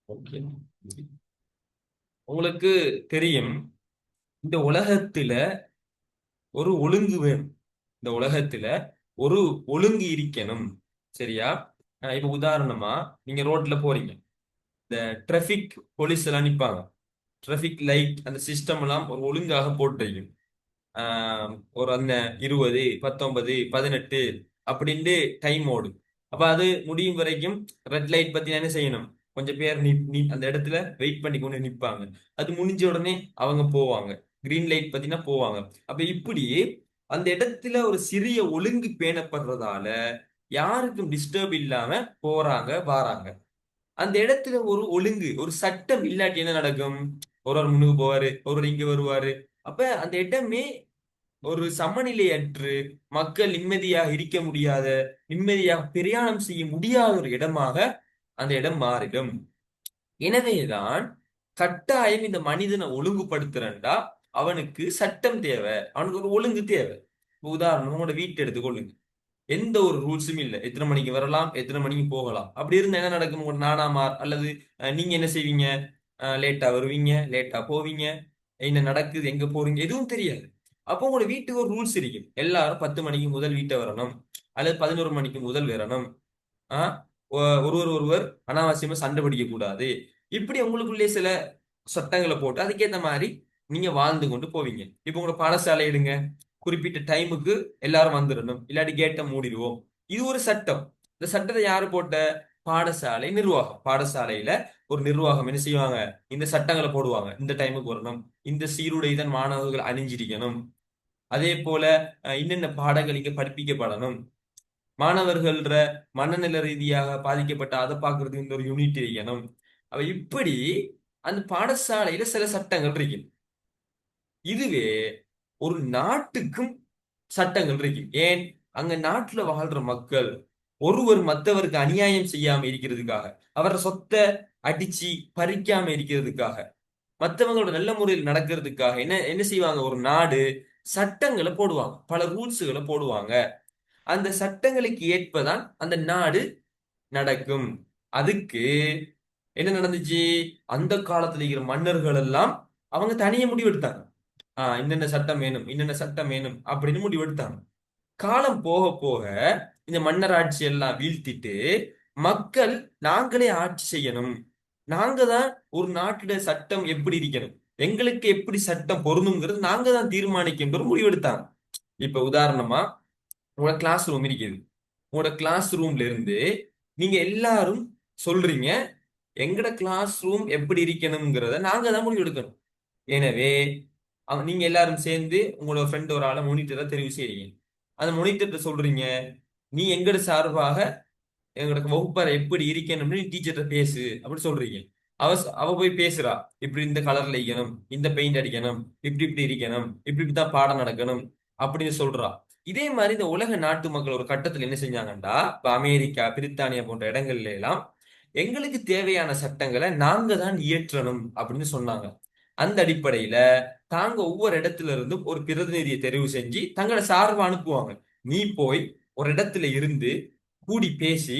Okay. உங்களுக்கு தெரியும், இந்த உலகத்துல ஒரு ஒழுங்கு வேணும். இந்த உலகத்துல ஒரு ஒழுங்கு இருக்கணும். சரியா? இப்ப உதாரணமா நீங்க ரோட்ல போறீங்க. இந்த டிராபிக் போலீஸ் எல்லாம் நிப்பாங்க. டிராபிக் லைட் அந்த சிஸ்டம் எல்லாம் ஒரு ஒழுங்காக போட்டு ஒரு அந்த 20, 19, 18 அப்படின்ட்டு டைம் ஓடும். அப்ப அது முடியும் வரைக்கும் ரெட் லைட் பத்தி என்ன செய்யணும்? கொஞ்சம் பேர் அந்த இடத்துல வெயிட் பண்ணி கொண்டு நிப்பாங்க. அது முடிஞ்ச உடனே அவங்க போவாங்க. கிரீன் லைட் பத்தினா போவாங்க. அப்ப இப்படி அந்த இடத்துல ஒரு சிறிய ஒழுங்கு பேணப்படுறதால யாருக்கும் டிஸ்டர்ப் இல்லாம போறாங்க வாராங்க. அந்த இடத்துல ஒரு ஒழுங்கு ஒரு சட்டம் இல்லாட்டி என்ன நடக்கும்? ஒருவர் முன்னுக்கு போவாரு, ஒருவர் இங்க வருவாரு. அப்ப அந்த இடமே ஒரு சமநிலையற்று மக்கள் நிம்மதியாக இருக்க முடியாத, நிம்மதியாக பிரயாணம் செய்ய முடியாத ஒரு இடமாக அந்த இடம் மாறிடும். எனவேதான் கட்டாயம் இந்த மனிதனை ஒழுங்குபடுத்துறண்டா அவனுக்கு சட்டம் தேவை, அவனுக்கு ஒரு ஒழுங்கு தேவை. இப்ப உதாரணம் உங்களோட வீட்டை எடுத்துக்கொள்ளுங்க. எந்த ஒரு ரூல்ஸும் இல்லை, எத்தனை மணிக்கு வரலாம், எத்தனை மணிக்கு போகலாம். அப்படி இருந்தா என்ன நடக்கும்? உங்க நானாமார் அல்லது நீங்க என்ன செய்வீங்க? லேட்டா வருவீங்க, லேட்டா போவீங்க, என்ன நடக்குது, எங்க போறீங்க எதுவும் தெரியாது. அப்போ உங்களோட வீட்டுக்கு ஒரு ரூல்ஸ் இருக்கு. எல்லாரும் 10 மணிக்கு முதல் வீட்டை வரணும், அல்லது 11 மணிக்கு முதல் வரணும். ஆஹ் ஒருவர் ஒருவர் அனாவசியமா சண்டை பிடிக்க கூடாது. இப்படி உங்களுக்குள்ளே சில சட்டங்களை போட்டு அதுக்கேற்ற மாதிரி நீங்க வாழ்ந்து கொண்டு போவீங்க. இப்போ உங்களோட பாடசாலை எடுங்க. குறிப்பிட்ட டைமுக்கு எல்லாரும் வந்துடணும், இல்லாட்டி கேட்டை மூடிடுவோம். இது ஒரு சட்டம். இந்த சட்டத்தை யாரு போட்ட? பாடசாலை நிர்வாகம். பாடசாலையில ஒரு நிர்வாகம் என்ன செய்வாங்க? இந்த சட்டங்களை போடுவாங்க. இந்த டைமுக்கு வரணும், இந்த சீருடை தான் மாணவர்கள் அணிஞ்சிருக்கணும், அதே போல இன்னென்ன பாடங்கள் இங்க படிப்பிக்கப்படணும், மாணவர்கள மனநல ரீதியாக பாதிக்கப்பட்ட அதை பார்க்கறதுக்கு இந்த ஒரு யூனிட் இருக்கணும். அவ இப்படி அந்த பாடசாலையில சில சட்டங்கள் இருக்கு. இதுவே ஒரு நாட்டுக்கும் சட்டங்கள் இருக்கு. ஏன்? அங்க நாட்டுல வாழ்ற மக்கள் ஒருவர் மற்றவருக்கு அநியாயம் செய்யாம இருக்கிறதுக்காக, அவர சொத்தை அடிச்சு பறிக்காம இருக்கிறதுக்காக, மற்றவங்களோட நல்ல முறையில் நடக்கிறதுக்காக என்ன என்ன செய்வாங்க? ஒரு நாடு சட்டங்களை போடுவாங்க, பல ரூல்ஸுகளை போடுவாங்க. அந்த சட்டங்களுக்கு ஏற்பதான் அந்த நாடு நடக்கும். அதுக்கு என்ன நடந்துச்சு? அந்த காலத்துல இருக்கிற மன்னர்கள் எல்லாம் அவங்க தனியே முடிவெடுத்தாங்க. இன்னென்ன சட்டம் வேணும், இன்னென்ன சட்டம் வேணும் அப்படின்னு முடிவெடுத்தாங்க. காலம் போக போக இந்த மன்னர் ஆட்சி எல்லாம் வீழ்த்திட்டு மக்கள் நாங்களே ஆட்சி செய்யணும், நாங்க தான் ஒரு நாட்டுடைய சட்டம் எப்படி இருக்கணும், எங்களுக்கு எப்படி சட்டம் பொருந்துங்கிறது நாங்க தான் தீர்மானிக்கின்ற முடிவெடுத்தாங்க. இப்ப உதாரணமா உங்களோட கிளாஸ் ரூம் இருக்குது. உங்களோட கிளாஸ் ரூம்ல இருந்து நீங்க எல்லாரும் சொல்றீங்க, எங்கட கிளாஸ் ரூம் எப்படி இருக்கணுங்கிறத நாங்க தான் முடிவு எடுக்கணும். எனவே நீங்க எல்லாரும் சேர்ந்து உங்களோட ஃப்ரெண்ட் ஒரு ஆளை மோனிட்டரா தெரிவு செய்றீங்க. அந்த மோனிட்டர்கிட்ட சொல்றீங்க, நீ எங்கட சார்பாக எங்களோட வகுப்பறை எப்படி இருக்கணும்னு நீ டீச்சர்கிட்ட பேசு அப்படி சொல்றீங்க. அவ போய் பேசுறா, இப்படி இந்த கலர்ல இருக்கணும், இந்த பெயிண்ட் அடிக்கணும், இப்படி இப்படி இருக்கணும், இப்படி இப்படிதான் பாடம் நடக்கணும் அப்படின்னு சொல்றா. இதே மாதிரி இந்த உலக நாட்டு மக்கள் ஒரு கட்டத்தில் என்ன செஞ்சாங்கன்னா, இப்ப அமெரிக்கா, பிரித்தானியா போன்ற இடங்கள்ல எல்லாம் எங்களுக்கு தேவையான சட்டங்களை நாங்க தான் இயற்றணும் அப்படின்னு சொன்னாங்க. அந்த அடிப்படையில தாங்க ஒவ்வொரு இடத்துல இருந்தும் ஒரு பிரதிநிதியை தெரிவு செஞ்சு தங்களை சார்பு அனுப்புவாங்க. நீ போய் ஒரு இடத்துல இருந்து கூடி பேசி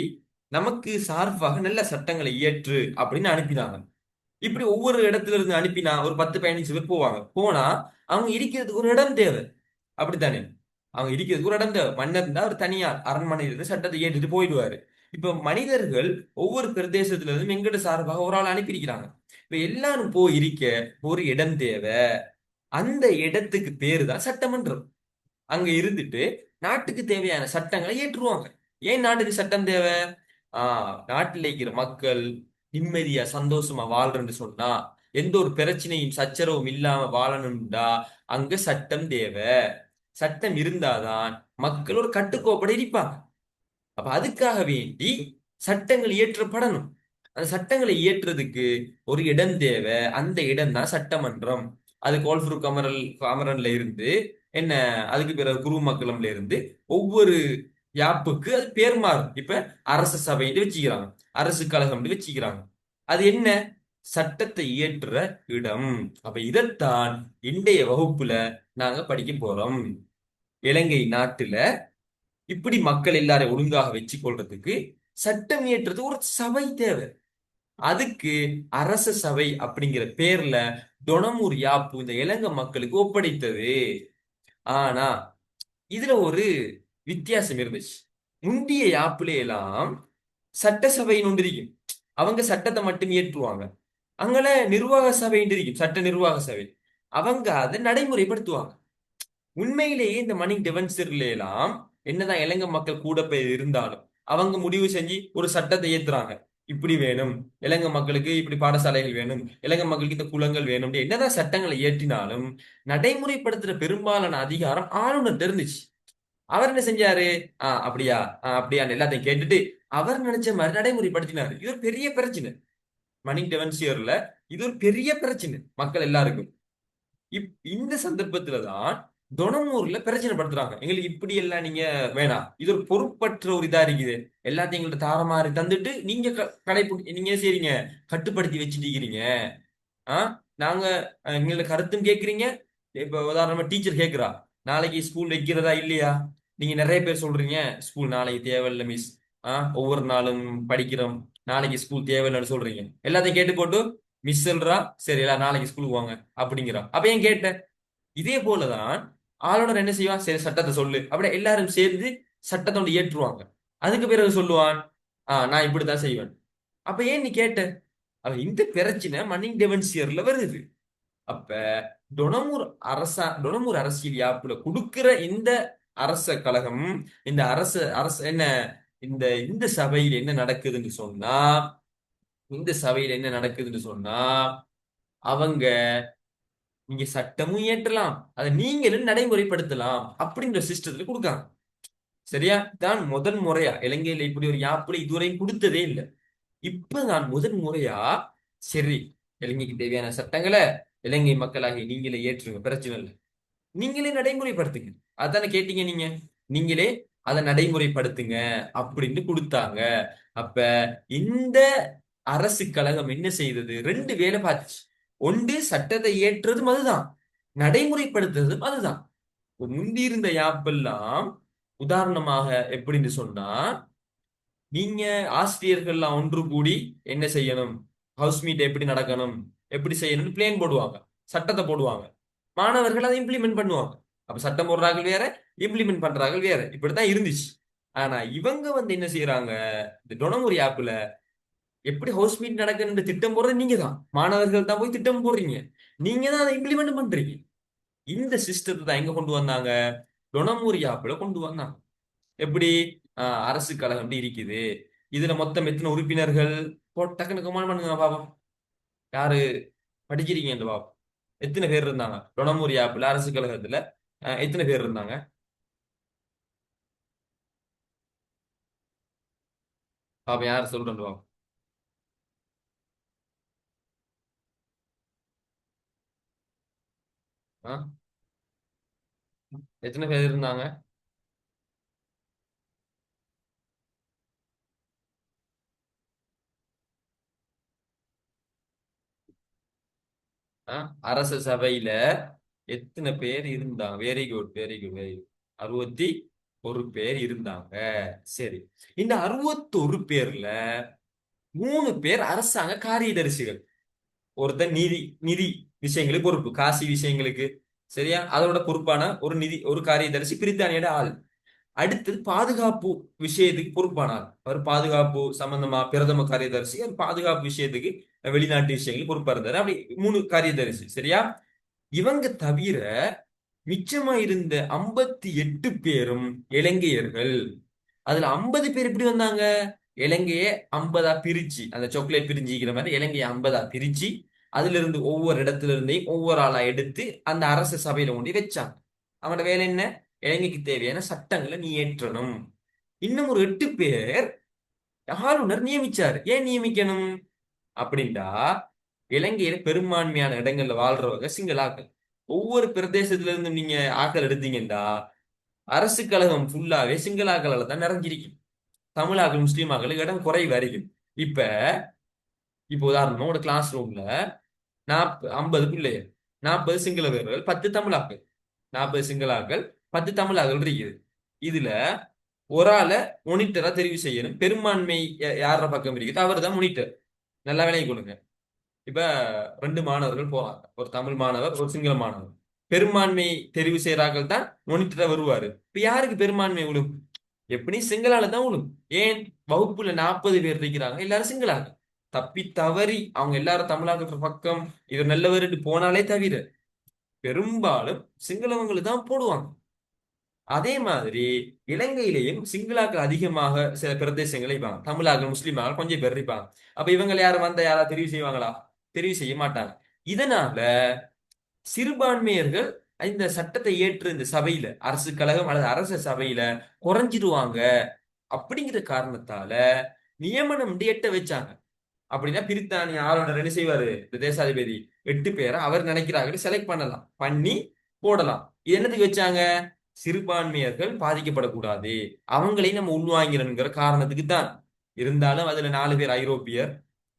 நமக்கு சார்பாக நல்ல சட்டங்களை இயற்று அப்படின்னு அனுப்பினாங்க. இப்படி ஒவ்வொரு இடத்துல இருந்து அனுப்பினா ஒரு 10, 15 பேர் போவாங்க. போனா அவங்க இருக்கிறதுக்கு ஒரு இடம் தேவை. அப்படித்தானே? அவங்க இருக்கிறதுக்கு ஒரு இடம் தேவை. மன்னர் இருந்தா ஒரு தனியார் அரண்மனையில இருந்து சட்டத்தை ஏற்றுட்டு போயிடுவாரு. இப்ப மனிதர்கள் ஒவ்வொரு பிரதேசத்துல இருந்தும் எங்கிட்ட சார்பாக ஒரு ஆள் அனுப்பியிருக்கிறாங்க. இப்ப எல்லாரும் போய் இருக்க ஒரு இடம் தேவை. அந்த இடத்துக்கு பேரு தான் சட்டமன்றம். அங்க இருந்துட்டு நாட்டுக்கு தேவையான சட்டங்களை ஏற்றுவாங்க. ஏன் நாட்டுக்கு சட்டம் தேவை? நாட்டில் இருக்கிற மக்கள் நிம்மதியா சந்தோஷமா வாழ்றேன்னு சொன்னா, எந்த ஒரு பிரச்சனையும் சச்சரவும் இல்லாம வாழணும்டா அங்க சட்டம் தேவை. சட்டம் இருந்தாதான் மக்கள் ஒரு கட்டுக்கோப்பட இருப்பாங்க. அப்ப அதுக்காக வேண்டி சட்டங்கள் இயற்றப்படணும். அந்த சட்டங்களை இயற்றுறதுக்கு ஒரு இடம் தேவை. அந்த இடம் தான் சட்டமன்றம். அது கோல்ஃபுரு கமரன்ல இருந்து என்ன, அதுக்கு பிறகு குருமக்கலம்ல இருந்து ஒவ்வொரு யாப்புக்கு அது பேர் மாறும். இப்ப அரச சபைன்னு வச்சுக்கிறாங்க, அரசு கழகம்னு வச்சுக்கிறாங்க. அது என்ன? சட்டத்தை இயற்றுற இடம். அப்ப இதைத்தான் இன்றைய வகுப்புல நாங்க படிக்க போறோம். இலங்கை நாட்டுல இப்படி மக்கள் எல்லாரையும் ஒழுங்காக வச்சு கொள்றதுக்கு சட்டம் இயற்றுறது ஒரு சபை தேவை. அதுக்கு அரச சபை அப்படிங்கிற பேர்ல டொனமூர் யாப்பு இந்த இலங்கை மக்களுக்கு ஒப்படைத்தது. ஆனா இதுல ஒரு வித்தியாசம் இருந்துச்சு. முந்திய யாப்புல எல்லாம் சட்டசபைன்னு ஒன்று இருக்கும். அவங்க சட்டத்தை மட்டும் இயற்றுவாங்க. அங்கல நிர்வாக சபை இருக்கும், சட்ட நிர்வாக சபை. அவங்க அதை நடைமுறைப்படுத்துவாங்க. உண்மையிலேயே இந்த மணி டிவென்சர்ல எல்லாம் என்னதான் இலங்கை மக்கள் கூட போய் இருந்தாலும் அவங்க முடிவு செஞ்சு ஒரு சட்டத்தை ஏத்துறாங்க. இப்படி வேணும், இலங்கை மக்களுக்கு இப்படி பாடசாலைகள் வேணும், இலங்கை மக்களுக்கு இந்த குளங்கள் வேணும், என்னதான் சட்டங்களை இயற்றினாலும் நடைமுறைப்படுத்துற பெரும்பாலான அதிகாரம் ஆளுநர் இருந்துச்சு. அவர் என்ன செஞ்சாரு? அப்படியா, அப்படியான்னு எல்லாத்தையும் கேட்டுட்டு அவர் நினைச்ச மாதிரி நடைமுறைப்படுத்தினாரு. இது ஒரு பெரிய பிரச்சனை. மணி டெவன்சியர்ல இது ஒரு பெரிய பிரச்சனை மக்கள் எல்லாருக்கும். இந்த சந்தர்ப்பத்துல தான் தொணமூர்ல பிரச்சனை படுத்துறாங்க. எங்களுக்கு இப்படி எல்லாம் நீங்க வேணாம், இது ஒரு பொறுப்பற்ற ஒரு இதா இருக்குது, எல்லாத்தையும் எங்கள்ட்ட தாரமாறி தந்துட்டு நீங்க நீங்க செய்றீங்க, கட்டுப்படுத்தி வச்சுட்டு இருக்கிறீங்க. ஆஹ் நாங்க எங்களோட கருத்தும் கேட்கறீங்க. இப்ப உதாரணமா டீச்சர் கேட்கிறா, நாளைக்கு ஸ்கூல் வைக்கிறதா இல்லையா? நீங்க நிறைய பேர் சொல்றீங்க ஸ்கூல் நாளைக்கு தேவையில்லை மிஸ், ஒவ்வொரு நாளும் படிக்கிறோம், நாளைக்கு ஸ்கூல் தேவையில்லைன்னு சொல்றீங்க. எல்லாத்தையும் கேட்டு போட்டு மிஸ் சொல்றா, சரி எல்லாம் நாளைக்கு ஸ்கூலுக்கு வாங்க அப்படிங்கிறா. அப்ப ஏன் கேட்ட? இதே போலதான் ஆளுநர் என்ன செய்வான்? சரி சட்டத்தை சொல்லு, அப்படியே எல்லாரும் சேர்ந்து சட்டத்தை ஒன்று ஏற்றுவாங்க. அதுக்கு பிறகு சொல்லுவான், நான் இப்படித்தான் செய்வேன். அப்ப ஏன் நீ கேட்ட? இந்த பிரச்சனை மன்னிங் டெவன்சியர்ல வருது. அப்ப டொனமூர் அரசியல் யாப்புல கொடுக்கிற இந்த அரச கழகம், இந்த அரச என்ன, இந்த இந்த சபையில் என்ன நடக்குதுன்னு சொன்னா, இந்த சபையில் என்ன நடக்குதுன்னு சொன்னா, அவங்க நீங்க சட்டமும் இயற்றலாம், அதை நீங்களும் நடைமுறைப்படுத்தலாம் அப்படின்ற சிஸ்டத்துல கொடுக்காங்க. சரியா? தான் முதன் முறையா இலங்கையில இப்படி ஒரு யாப்புல இதுவரையும் கொடுத்ததே இல்லை. இப்ப நான் முதன் முறையா சரி, இலங்கைக்கு தேவையான சட்டங்களை இலங்கை மக்களாகிய நீங்களே ஏற்றுங்க, பிரச்சனை இல்லை, நீங்களே நடைமுறைப்படுத்துங்க. அதானே கேட்டீங்க நீங்க, நீங்களே அதை நடைமுறைப்படுத்துங்க அப்படின்னு கொடுத்தாங்க. அப்ப இந்த அரசு கழகம் என்ன செய்தது? ரெண்டு வேலை பார்த்துச்சு. ஒன்று சட்டத்தை ஏற்றதும் அதுதான், நடைமுறைப்படுத்துறதும் அதுதான். முந்தி இருந்த யாப்பெல்லாம் உதாரணமாக எப்படின்னு சொன்னா, நீங்க ஆசிரியர்கள்லாம் ஒன்று கூடி என்ன செய்யணும், ஹவுஸ் மீட் எப்படி நடக்கணும், எப்படி செய்யணும்னு பிளேன் போடுவாங்க, சட்டத்தை போடுவாங்க. மாணவர்கள் அதை இம்ப்ளிமெண்ட் பண்ணுவாங்க. அப்ப சட்டம் போடுறாங்க வேற, இம்ப்ளிமெண்ட் பண்றாங்க வேற, இப்படித்தான் இருந்துச்சு. ஆனா இவங்க என்ன செய்யறாங்க? இந்த டொனமுரி ஆப்ல எப்படி ஹவுஸ் மீட் நடக்குன்னு திட்டம் போடுறது நீங்க தான், மாணவர்கள் தான் போய் திட்டம் போடுறீங்க, நீங்க தான் அதை இம்ப்ளிமெண்ட் பண்றீங்க. இந்த சிஸ்டத்தை தான் எங்க கொண்டு வந்தாங்க? டொனமுரி ஆப்ல கொண்டு வந்தாங்க. எப்படி? அரசு கழகம் இருக்குது, இதுல மொத்தம் எத்தனை உறுப்பினர்கள்? டக்குனு கமெண்ட் பண்ணுங்க பாப்போம். யாரு படிக்கிறீங்க இந்த பாப்போம். எத்தனை பேர் இருந்தாங்க டொனமுரி ஆப்ல அரசு கழகத்துல? எத்தனை பேர் இருந்தாங்க பாப்போம், யார் சொல்றேன் பாப்போம். ஆ? எத்தனை பேர் இருந்தாங்க? ஆ? அரச சபையில எத்தனை பேர் இருந்தாங்க? Very good, very good, very good. 61 பேர் இருந்தாங்க. சரி, இந்த 61 பேர்ல 3 பேர் அரசாங்க காரியதரிசிகள். ஒருத்தர் நிதி நிதி விஷயங்களுக்கு பொறுப்பு, காசி விஷயங்களுக்கு. சரியா? அதோட பொறுப்பான ஒரு ஒரு காரியதரிசி பிரித்தானியோட ஆள். அடுத்தது பாதுகாப்பு விஷயத்துக்கு பொறுப்பானார். அவர் பாதுகாப்பு சம்பந்தமா பிரதம காரியதரிசி, அவர் பாதுகாப்பு விஷயத்துக்கு வெளிநாட்டு விஷயங்களுக்கு பொறுப்பா இருந்தாரு. அப்படி 3 காரியதரிசி. சரியா? இவங்க தவிர மிச்சமா இருந்த 58 பேரும் இலங்கையர்கள். அதுல 50 பேர் எப்படி வந்தாங்க? இலங்கையை 50ஆ பிரிச்சு, அந்த சாக்லேட் பிரிஞ்சிக்கிற மாதிரி இலங்கையை 50ஆ பிரிச்சு, அதுல இருந்து ஒவ்வொரு இடத்துல இருந்தையும் ஒவ்வொரு ஆளா எடுத்து அந்த அரச சபையில கொண்டு வச்சாங்க. அவனோட வேலை என்ன? இலங்கைக்கு தேவையான சட்டங்களை நீ ஏற்றணும். இன்னும் ஒரு 8 பேர் ஆளுநர் நியமிச்சாரு. ஏன் நியமிக்கணும் அப்படின்டா, இலங்கையில பெரும்பான்மையான இடங்கள்ல வாழ்றவங்க சிங்களாக்கள். ஒவ்வொரு பிரதேசத்துல இருந்து நீங்க ஆக்கள் எடுத்தீங்கன்னா அரசு கழகம் ஃபுல்லாவே சிங்களாக்களால தான் நிறைஞ்சிருக்கு. தமிழாக்கள் முஸ்லீமாக்களுக்கு இடம் குறைவு அறிக்கும். இப்ப இப்ப உதாரணமா ஒரு கிளாஸ் ரூம்ல 50 பிள்ளைகள், 40 சிங்கள பேர்கள், 10 தமிழாக்கள். 40 சிங்களாக்கள், 10 தமிழாக்கள் இருக்குது. இதுல ஒரு ஆளை மொனிட்டரா தெரிவு செய்யணும். பெரும்பான்மை யார பக்கம் இருக்குது அவர் தான் மொனிட்டர். நல்லா விலையை கொடுங்க. இப்ப ரெண்டு மாணவர்கள் போறாங்க, ஒரு தமிழ் மாணவர் ஒரு சிங்கள மாணவர். பெரும்பான்மை தெரிவு செய்யறார்கள் தான் மொனிட்டரா வருவாரு. இப்ப யாருக்கு பெரும்பான்மை விழும்? எப்படி சிங்களால தான் விழும். ஏன்? வகுப்புல 40 பேர் இருக்கிறாங்க, எல்லாரும் சிங்களாக. தப்பி தவறி அவங்க எல்லாரும் தமிழாக்குற பக்கம் இவர் நல்லவர் போனாலே தவிர பெரும்பாலும் சிங்களவங்களுக்கு தான் போடுவாங்க. அதே மாதிரி இலங்கையிலேயும் சிங்களாக்கள் அதிகமாக சில பிரதேசங்கள் இருப்பாங்க, தமிழாக்கள் முஸ்லீமாக கொஞ்சம் பேர் இருப்பாங்க. அப்ப இவங்க யாரும் வந்த யாரா தெரிவு செய்வாங்களா? தெரிவு செய்ய மாட்டாங்க. இதனால சிறுபான்மையர்கள் இந்த சட்டத்தை ஏற்று இந்த சபையில, அரசு கழகம் அல்லது அரச சபையில குறைஞ்சிடுவாங்க அப்படிங்கிற காரணத்தால நியமனம் எட்ட வச்சாங்க. அப்படின்னா பிரித்தானிய ஆளுநர் என்ன செய்வாரு? இந்த தேசாதிபதி 8 பேரை அவர் நினைக்கிறாங்க செலக்ட் பண்ணலாம், பண்ணி போடலாம். இது என்னத்துக்கு வச்சாங்க? சிறுபான்மையர்கள் பாதிக்கப்படக்கூடாது, அவங்களையும் நம்ம உள்வாங்கிறோங்கிற காரணத்துக்கு தான். இருந்தாலும் அதுல 4 பேர் ஐரோப்பியர்,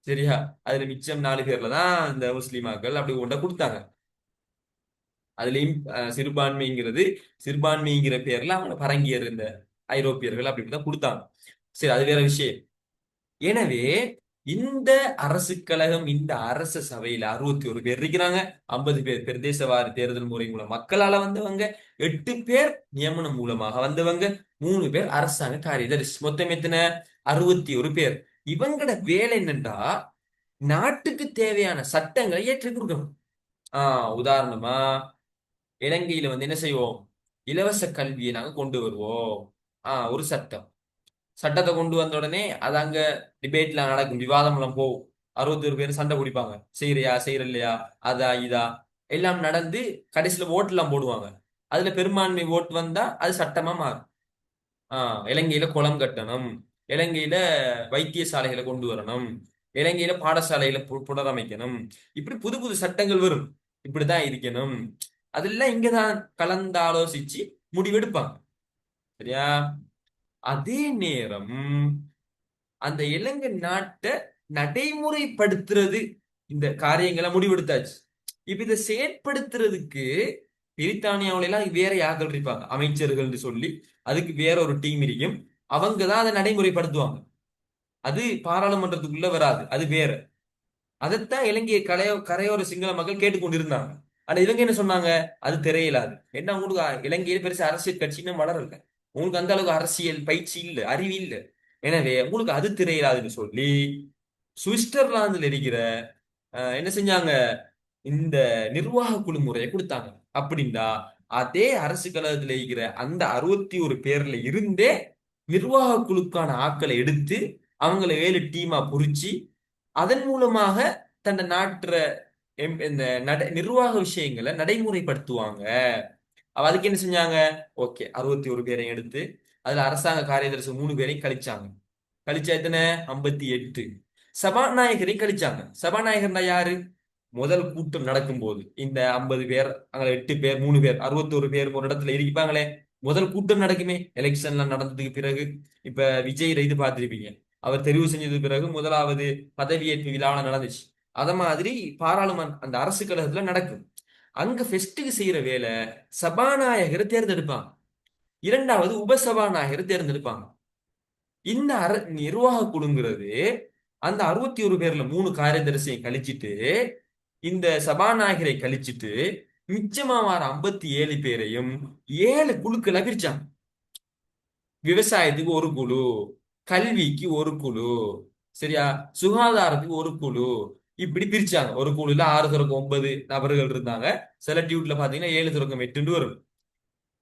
சரியா? அதுல மிச்சம் 4 பேர்ல தான் இந்த முஸ்லிமாக்கள் அப்படி கொண்ட கொடுத்தாங்க. அதுலயும் சிறுபான்மைங்கிறது, சிறுபான்மைங்கிற பேர்ல அவங்க பரங்கியர் இந்த ஐரோப்பியர்கள் அப்படி தான் கொடுத்தாங்க. சரி, அது வேற விஷயம். எனவே இந்த அரசு கழகம், இந்த அரச சபையில 61 பேர் இருக்கிறாங்க. 50 பேர் பிரதேசவாரி தேர்தல் முறை மூலம் மக்களால வந்தவங்க, 8 பேர் நியமனம் மூலமாக வந்தவங்க, 3 பேர் அரசாங்க காரியதரிசி. மொத்தம் எத்தனை? 61 பேர். இவங்களோட வேலை என்னண்டா, நாட்டுக்கு தேவையான சட்டங்களை ஏற்றி கொடுக்கணும். உதாரணமா இலங்கையில என்ன செய்வோம்? இலவச கல்வியை நாங்க கொண்டு வருவோம். ஒரு சட்டம். சட்டத்தை கொண்டு வந்த உடனே அது அங்க டிபேட்ல நடக்கும், விவாதம் எல்லாம் போகும். 61 பேர் சண்டை பிடிப்பாங்க, செய்யறியா செய்யற இல்லையா, அதா இதா எல்லாம் நடந்து கடைசியில ஓட்டு எல்லாம் போடுவாங்க. அதுல பெரும்பான்மை ஓட்டு வந்தா அது சட்டமா மாறும். இலங்கையில குளம் கட்டணும், இலங்கையில வைத்தியசாலைகளை கொண்டு வரணும், இலங்கையில பாடசாலைகளை புனரமைக்கணும். இப்படி புது புது சட்டங்கள் வரும். இப்படிதான் இருக்கணும். அதெல்லாம் இங்கதான் கலந்தாலோசிச்சு முடிவெடுப்பாங்க. சரியா? அதே நேரம் அந்த இலங்கை நாட்டை நடைமுறைப்படுத்துறது, இந்த காரியங்களை முடிவெடுத்தாச்சு. இப்ப இதை செயற்படுத்துறதுக்கு பிரித்தானியாவில எல்லாம் வேற யார்கள் இருப்பாங்க, அமைச்சர்கள் சொல்லி அதுக்கு வேற ஒரு டீம் இருக்கும். அவங்க தான் அதை நடைமுறைப்படுத்துவாங்க. அது பாராளுமன்றத்துக்குள்ள வராது, அது வேற. அதைத்தான் இலங்கை கரையோர சிங்கள மக்கள் கேட்டுக்கொண்டிருந்தாங்க. ஆனா இவங்க என்ன சொன்னாங்க? அது தெரியலாது. என்ன, உங்களுக்கு இலங்கையில பெருசு அரசியல் கட்சி இன்னும் வளரல, உங்களுக்கு அந்த அளவுக்கு அரசியல் பயிற்சி இல்ல, அறிவு இல்ல, எனவே உங்களுக்கு அது தெரியலாதுன்னு சொல்லி சுவிட்சர்லாந்துல இருக்கிற என்ன செஞ்சாங்க? இந்த நிர்வாக குழு முறையை கொடுத்தாங்க. அப்படின்னா அதே அரசு கழகத்தில் இருக்கிற அந்த 61 பேர்ல இருந்தே நிர்வாக குழுக்கான ஆட்களை எடுத்து அவங்கள 7 டீமா புரிச்சு அதன் மூலமாக தன்னை நாட்டுற இந்த நிர்வாக விஷயங்களை நடைமுறைப்படுத்துவாங்க. அதுக்கு என்ன செஞ்சாங்க? ஓகே, 61 பேரையும் எடுத்து அதுல அரசாங்க காரியதரிசி 3 பேரையும் கழிச்சாங்க. கழிச்சா எத்தனை? 58. சபாநாயகரையும் கழிச்சாங்க. சபாநாயகர்னா யாரு? முதல் கூட்டம் நடக்கும் போது இந்த 50 பேர், அங்க 8 பேர் 3 பேர் 61 பேர் ஒரு இடத்துல இருப்பாங்களே, முதல் கூட்டம் நடக்குமே எலெக்ஷன்லாம் நடந்ததுக்கு பிறகு. இப்ப விஜய் இது பார்த்திருப்பீங்க, அவர் தெரிவு செஞ்சதுக்கு பிறகு முதலாவது பதவியேற்பு விழாவில் நடந்துச்சு. அத மாதிரி பாராளுமன்ற அந்த அரசு கழகத்துல நடக்கும். அங்க ஃபெஸ்ட்டுக்கு செய்யற வேலை சபாநாயகரை தேர்ந்தெடுப்பாங்க, இரண்டாவது உபசபாநாயகரை தேர்ந்தெடுப்பாங்க. இந்த நிர்வாக குழுங்கிறது அந்த 61 பேர்ல 3 காரியதரிசியை கழிச்சிட்டு இந்த சபாநாயகரை கழிச்சிட்டு மிச்சமா வர 57 பேரையும் 7 குழுக்களா பிரிச்சாங்க. விவசாயத்துக்கு ஒரு குழு, கல்விக்கு ஒரு குழு, சரியா, சுகாதாரத்துக்கு ஒரு குழு, இப்படி பிரிச்சாங்க. ஒரு குழுல 6 தொடக்கம் 9 நபர்கள் இருந்தாங்க. சில டியூட்ல பாத்தீங்கன்னா 7 தொடக்கம் 8 வரும்.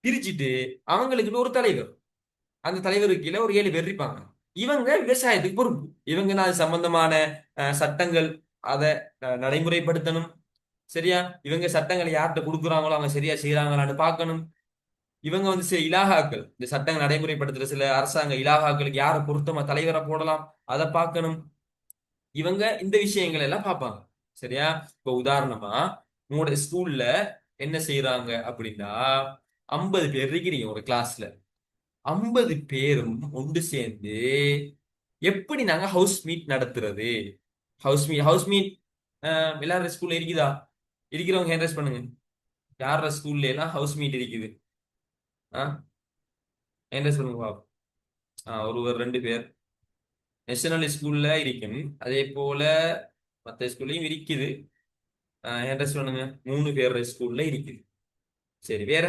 பிரிச்சுட்டு அவங்களுக்குன்னு ஒரு தலைவர், அந்த தலைவருக்கு கீழே ஒரு 7 பேர் இருப்பாங்க. இவங்க விவசாயத்துக்கு பொறுப்பு. இவங்க அது சம்பந்தமான சட்டங்கள் அதை நடைமுறைப்படுத்தணும். சரியா? இவங்க சட்டங்களை யார்கிட்ட கொடுக்குறாங்களோ அவங்க சரியா செய்யறாங்களான்னு பார்க்கணும். இவங்க சில இலாகாக்கள், இந்த சட்டங்கள் நடைமுறைப்படுத்துற சில அரசாங்க இலாகாக்களுக்கு யாரை பொருத்தமா தலைவரை போடலாம், அதை பார்க்கணும். இவங்க இந்த விஷயங்கள் எல்லாம் பார்ப்பாங்க. சரியா? இப்ப உதாரணமா உங்களோட ஸ்கூல்ல என்ன செய்யறாங்க அப்படின்னா, 50 பேர் இருக்கிறீங்க ஒரு கிளாஸ்ல. 50 பேரும் ஒன்று சேர்ந்து எப்படி நாங்க ஹவுஸ் மீட் நடத்துறது? ஹவுஸ் மீட் எல்லாரும் ஸ்கூல்ல இருக்குதா? இருக்கிறவங்க ஹேண்ட் ரைஸ் பண்ணுங்க. யார ஸ்கூல்ல எல்லாம் ஹவுஸ் மீட் இருக்குது? ஹேண்ட் ரைஸ் பண்ணுங்க பாப்போம். ஒருவர் 2 பேர். நேஷனல் ஸ்கூல்ல இருக்கும். அதே போல மற்ற ஸ்கூல்லையும் இருக்குது. என்கிட்ட சொல்லுங்க. 3 பேர் ஸ்கூல்ல இருக்குது. சரி, வேற.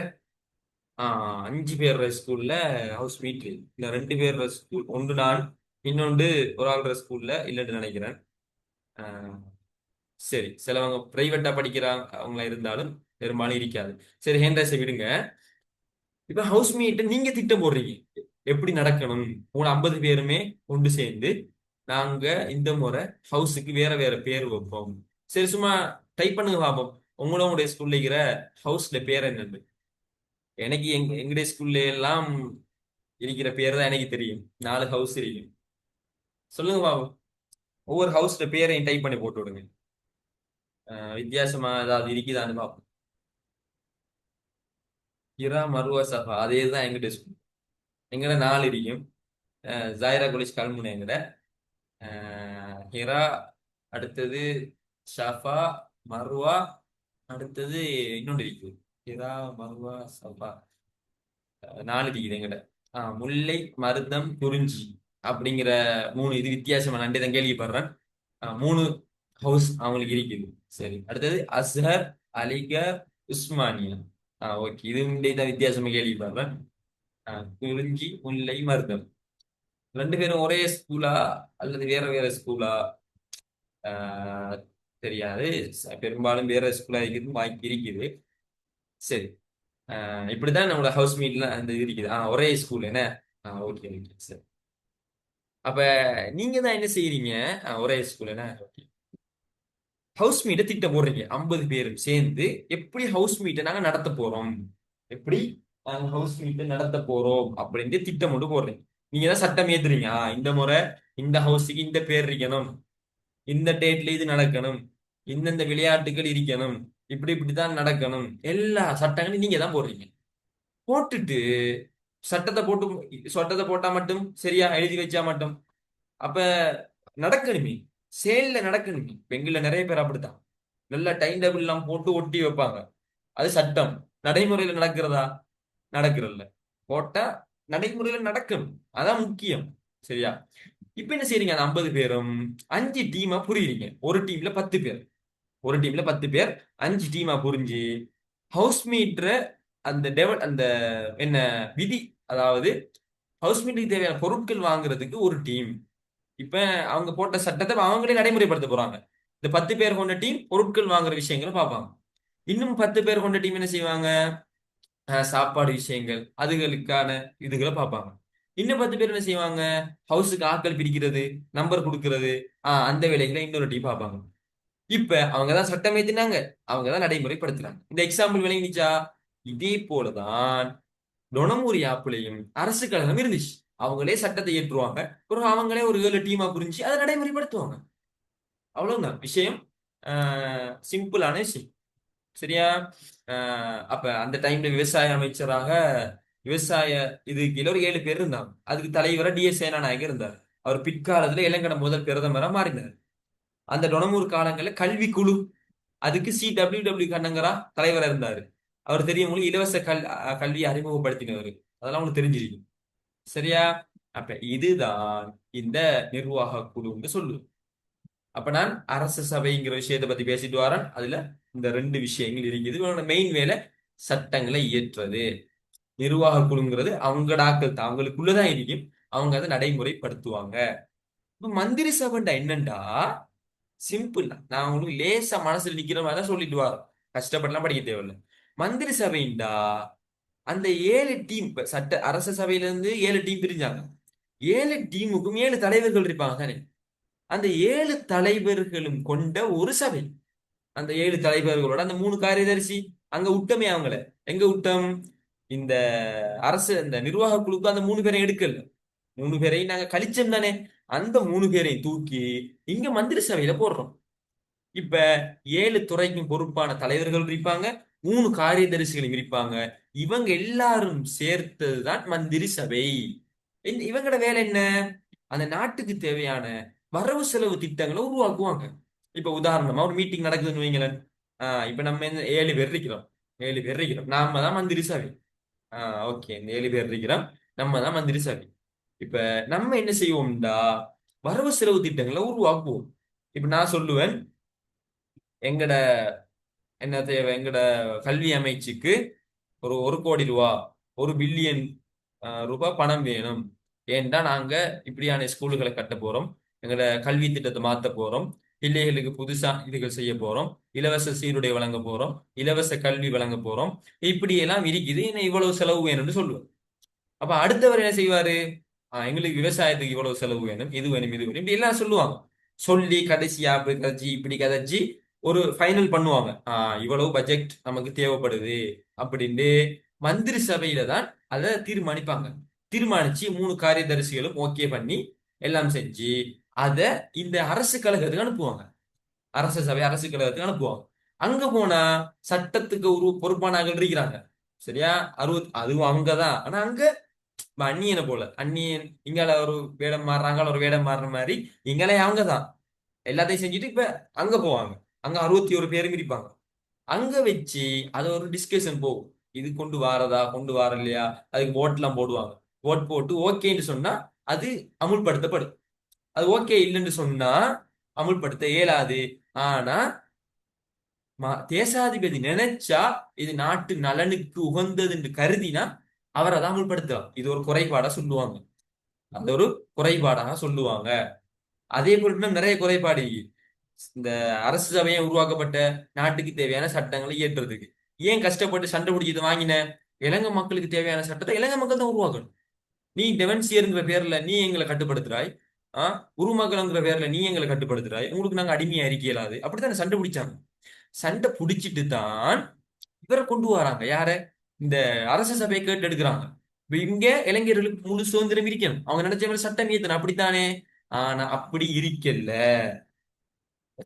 5 பேர் ஸ்கூல்ல ஹவுஸ் மீட். இந்த 2 பேர் ஸ்கூல் ஒன்று நான், இன்னொன்று ஒரு ஆள்ற ஸ்கூல்ல இல்லைன்னு நினைக்கிறேன். ஆஹ் சரி, சிலவங்க பிரைவேட்டா படிக்கிறாங்க அவங்களா இருந்தாலும் பெரும்பாலும் இருக்காது. சரி, ஹேண்ட்ரைஸை விடுங்க. இப்ப ஹவுஸ் மீட் நீங்க திட்டம் போடுறீங்க எப்படி நடக்கணும். 50 பேருமே ஒன்று சேர்ந்து நாங்க இந்த முறை ஹவுஸுக்கு வேற வேற பேர் வைப்போம். சரி, சும்மா டைப் பண்ணுங்க பாப்போம். உங்களுடைய ஸ்கூல்ல இருக்கிற ஹவுஸ்ல பேர் என்னன்னு. எனக்கு எங்களுடைய ஸ்கூல்ல எல்லாம் இருக்கிற பேர் தான் எனக்கு தெரியும். 4 ஹவுஸ் இருக்கும். சொல்லுங்க பாப்போம். ஒவ்வொரு ஹவுஸ்ல பேரையும் டைப் பண்ணி போட்டு விடுங்க. வித்தியாசமா ஏதாவது இருக்குதான்னு பார்ப்போம். இரா, மருவா, சஃபா அதே தான் எங்கிட்ட ஸ்கூல். எங்கட 4 இருக்கும். ஜாயிரா காலேஜ் கல்முனை எங்கட. ஹிரா, அடுத்தது ஷாஃபா, மர்வா, அடுத்தது இன்னொன்று இருக்குது. ஹிரா, மர்வா, சஃபா. 4 இருக்குது எங்கட. முல்லை, மருதம், குறிஞ்சி அப்படிங்கிற 3 இது வித்தியாசமா நன்றி தான் கேள்விப்படுறேன். 3 ஹவுஸ் அவங்களுக்கு இருக்குது. சரி, அடுத்தது அஸ்ஹர், அலிகர், உஸ்மானியா. ஓகே, இது தான் வித்தியாசமா கேள்விப்படுறேன். குறிஞ்சி, முல்லை, மருதம். 2 பேரும் ஒரே ஸ்கூலா அல்லது வேற வேற ஸ்கூலா? ஆஹ் தெரியாது. பெரும்பாலும் வேற ஸ்கூலா இருக்கிறது வாய்ப்பு இருக்குது. சரி. இப்படிதான் நம்மளோட ஹவுஸ் மீட்ல அந்த இது இருக்குது. ஒரே ஸ்கூல் என்ன. ஓகே ஓகே, சரி. அப்ப நீங்க தான் என்ன செய்யறீங்க? ஒரே ஸ்கூல் என்ன. ஹவுஸ் மீட்டை திட்டம் போடுறீங்க 50 பேரும் சேர்ந்து. எப்படி ஹவுஸ் மீட்டை நாங்க நடத்த போறோம், எப்படி நாங்க ஹவுஸ் மீட்டை நடத்த போறோம் அப்படின்ட்டு திட்டம் மட்டும் போடுறீங்க. நீங்க தான் சட்டம் ஏத்துறீங்க. இந்த முறை இந்த ஹவுஸுக்கு இந்த பேர் இருக்கணும், இந்த டேட்ல இது நடக்கணும், இந்தந்த விளையாட்டுகள் இருக்கணும், இப்படி இப்படித்தான் நடக்கணும், எல்லா சட்டங்களையும் நீங்க தான் போடுறீங்க. போட்டுட்டு சட்டத்தை போட்டு சட்டத்தை போட்டா மட்டும் சரியா, எழுதி வச்சா மட்டும் அப்ப நடக்கணுமே, செயல்ல நடக்கணுமே. பெண்கள்ல நிறைய பேர் அப்படித்தான். நல்ல டைம் டேபிள் எல்லாம் போட்டு ஒட்டி வைப்பாங்க. அது சட்டம். நடைமுறையில நடக்கிறதா? நடக்கிறல்ல. போட்டா நடைமுறையில நடக்கணும். அதான் முக்கியம். சரியா? இப்ப என்ன செய்றீங்க? அந்த 50 பேரும் 5 டீமா புரியுறீங்க. ஒரு டீம்ல 10 பேர் 5 டீமா புரிஞ்சு ஹவுஸ் மீட்ர அந்த என்ன விதி, அதாவது ஹவுஸ் மீட்டுக்கு தேவையான பொருட்கள் வாங்குறதுக்கு ஒரு டீம். இப்ப அவங்க போட்ட சட்டத்தை அவங்களே நடைமுறைப்படுத்த போறாங்க. இந்த 10 பேர் கொண்ட டீம் பொருட்கள் வாங்குற விஷயங்களை பார்ப்பாங்க. இன்னும் 10 பேர் கொண்ட டீம் என்ன செய்வாங்க? சாப்பாடு விஷயங்கள் அதுகளுக்கான இதுகளை பார்ப்பாங்க. இன்னும் 10 பேர் என்ன செய்வாங்க? ஹவுஸுக்கு ஆட்கள் பிரிக்கிறது, நம்பர் கொடுக்கிறது, அந்த வேலைகளை இன்னொரு டீம் பார்ப்பாங்க. இப்ப அவங்க தான் சட்டம் ஏத்தினாங்க, அவங்க தான் நடைமுறைப்படுத்துறாங்க. இந்த எக்ஸாம்பிள் விளங்கிச்சா? இதே போலதான் டொனமூரி ஆப்புலையும் அரசு கழகம் இருந்துச்சு. அவங்களே சட்டத்தை ஏற்றுவாங்க, அப்புறம் அவங்களே ஒரு 7 டீமா புரிஞ்சு அதை நடைமுறைப்படுத்துவாங்க. அவ்வளவுதான் விஷயம். சிம்பிளான விஷயம். சரியா? அப்ப அந்த டைம்ல விவசாய அமைச்சராக விவசாய இது கீழ ஒரு 7 பேர் இருந்தாங்க. அதுக்கு தலைவரா டிஎஸ் சேனாநாயகர் இருந்தார். அவர் பிற்காலத்துல இலங்கட முதல் பிரதமரா மாறினார். அந்த டொனமூர் காலங்கள்ல கல்வி குழு, அதுக்கு CWW கண்ணங்கரா தலைவரா இருந்தாரு. அவர் தெரியும் உங்களுக்கு, இலவச கல்வியை அறிமுகப்படுத்தினவர். அதெல்லாம் உங்களுக்கு தெரிஞ்சிருக்கும். சரியா? அப்ப இதுதான் இந்த நிர்வாக குழுன்னு சொல்லு. அப்ப நான் அரச சபைங்கிற விஷயத்தை பத்தி பேசிட்டு வரேன். அதுல இந்த 2 விஷயங்கள் இருக்குது. இவனோட மெயின் வேலை சட்டங்களை இயற்றுறது. நிர்வாக குழுங்கிறது அவங்களோட ஆக்கள் தான், அவங்களுக்குள்ளதான் இருக்கும். அவங்க அதை நடைமுறைப்படுத்துவாங்க. இப்ப மந்திரி சபைண்டா என்னண்டா? சிம்பிள். நான் உங்களுக்கு லேசா மனசுல நிக்கிற மாதிரி தான் சொல்லிட்டு வரோம். கஷ்டப்பட்டுலாம் படிக்க தேவையில்லை. மந்திரி சபைண்டா அந்த 7 டீம், சட்ட அரச சபையில இருந்து 7 டீம் பிரிஞ்சாங்க. 7 டீமுக்கும் 7 தலைவர்கள் இருப்பாங்க தானே. அந்த 7 தலைவர்களும் கொண்ட ஒரு சபை. அந்த 7 தலைவர்களோட அந்த 3 காரியதரிசி அங்க விட்டமே அவங்கள. எங்க விட்டம்? இந்த அரசு இந்த நிர்வாக குழுக்கு அந்த 3 பேரை எடுக்கல. 3 பேரையும் நாங்க கழிச்சோம் தானே. அந்த 3 பேரையும் தூக்கி இங்க மந்திரி சபையில போடுறோம். இப்ப 7 துறைக்கும் பொறுப்பான தலைவர்கள் இருப்பாங்க, 3 காரியதரிசிகளும் இருப்பாங்க. இவங்க எல்லாரும் சேர்த்ததுதான் மந்திரி சபை. இவங்களோட வேலை என்ன? அந்த நாட்டுக்கு தேவையான வரவு செலவு திட்டங்களை உருவாக்குவாங்க. இப்ப உதாரணமா ஒரு மீட்டிங் நடக்குதுன்னு வைங்களேன். இப்ப நம்ம 7 பேர் இருக்கிறோம். 7 பேர் இருக்கிறோம், நாம தான் மந்திரி சபை. ஓகே, இந்த 7 பேர் இருக்கிறோம், நம்ம தான் மந்திரி சபை. இப்ப நம்ம என்ன செய்வோம்டா, வரவு செலவு திட்டங்களை உருவாக்குவோம். இப்ப நான் சொல்லுவேன், எங்கட என்ன தேவை, எங்கட கல்வி அமைச்சுக்கு ஒரு கோடி ரூபா, 1 பில்லியன் ரூபாய் பணம் வேணும். ஏன்டா நாங்க இப்படியான ஸ்கூல்களை கட்ட போறோம், எங்களோட கல்வி திட்டத்தை மாத்த போறோம், பிள்ளைகளுக்கு புதுசா இதுகள் செய்ய போறோம், இலவச சீருடை வழங்க போறோம், இலவச கல்வி வழங்க போறோம், இப்படி எல்லாம் இருக்குது, என்ன இவ்வளவு செலவு வேணும்னு சொல்லுவோம். அப்ப அடுத்தவர் என்ன செய்வாரு? எங்களுக்கு விவசாயத்துக்கு இவ்வளவு செலவு வேணும், இது வேணும், இது வேணும், இப்படி எல்லாம் சொல்லுவாங்க. சொல்லி கடைசியா அப்படி கதைச்சி இப்படி கதைச்சி ஒரு ஃபைனல் பண்ணுவாங்க. இவ்வளவு பட்ஜெட் நமக்கு தேவைப்படுது அப்படின்ட்டு மந்திரி சபையில தான் அதை தீர்மானிப்பாங்க. தீர்மானிச்சு 3 காரியதரிசிகளும் ஓகே பண்ணி எல்லாம் செஞ்சு அதை இந்த அரசு கழகத்துக்கு அனுப்புவாங்க. அரசு சபை அரசு கழகத்துக்கு அனுப்புவாங்க. அங்க போனா சட்டத்துக்கு ஒரு பொறுப்பான ஆட்கள் இருக்கிறாங்க. சரியா? அதுவும் அங்கதான். ஆனா அங்க அந்நியனை போல, அந்நியன் இங்கால ஒரு வேடம் மாறுறாங்க, ஒரு வேடம் மாறுற மாதிரி இங்கலே அவங்க தான் எல்லாத்தையும் செஞ்சுட்டு இப்ப அங்க போவாங்க. அங்க 61 பேரும் இருப்பாங்க. அங்க வச்சு அது ஒரு டிஸ்கஷன் போகும். இது கொண்டு வாரதா, கொண்டு வார இல்லையா, அதுக்கு ஓட் எல்லாம் போடுவாங்க. ஓட் போட்டு ஓகேன்னு சொன்னா அது அமுல்படுத்தப்படும். அது ஓகே இல்லைன்னு சொன்னா அமுல்படுத்த இயலாது. ஆனா தேசாதிபதி நினைச்சா இது நாட்டு நலனுக்கு உகந்தது என்று கருதினா அவர் அதை அமுல்படுத்தலாம். இது ஒரு குறைபாடா சொல்லுவாங்க. அது ஒரு குறைபாடாக சொல்லுவாங்க. அதே போல இன்னும் நிறைய குறைபாடு இருக்கு. இந்த அரசு சபையை உருவாக்கப்பட்ட நாட்டுக்கு தேவையான சட்டங்களை இயற்றுறதுக்கு ஏன் கஷ்டப்பட்டு சண்டை பிடிச்சது வாங்கின? இலங்கை மக்களுக்கு தேவையான சட்டத்தை இலங்கை மக்கள் தான் உருவாக்கணும். நீ டெவன்சியருங்கிற பேர்ல நீ எங்களை கட்டுப்படுத்துறாய், உருமகள்ங்கிற பேர்ல நீ எங்களை கட்டுப்படுத்துறாய், உங்களுக்கு நாங்க அடிமையா இருக்க இயலாது, அப்படித்தானே சண்டை பிடிச்சாங்க. சண்டை பிடிச்சிட்டு தான் இவரை கொண்டு வராங்க. யார? இந்த அரச சபையை கேட்டு எடுக்கிறாங்க. இப்ப இங்க இளைஞர்களுக்கு முழு சுதந்திரம் இருக்கணும், அவங்க நினைச்ச மாதிரி சட்டம் இயற்றணும், அப்படித்தானே? ஆனா அப்படி இருக்கல.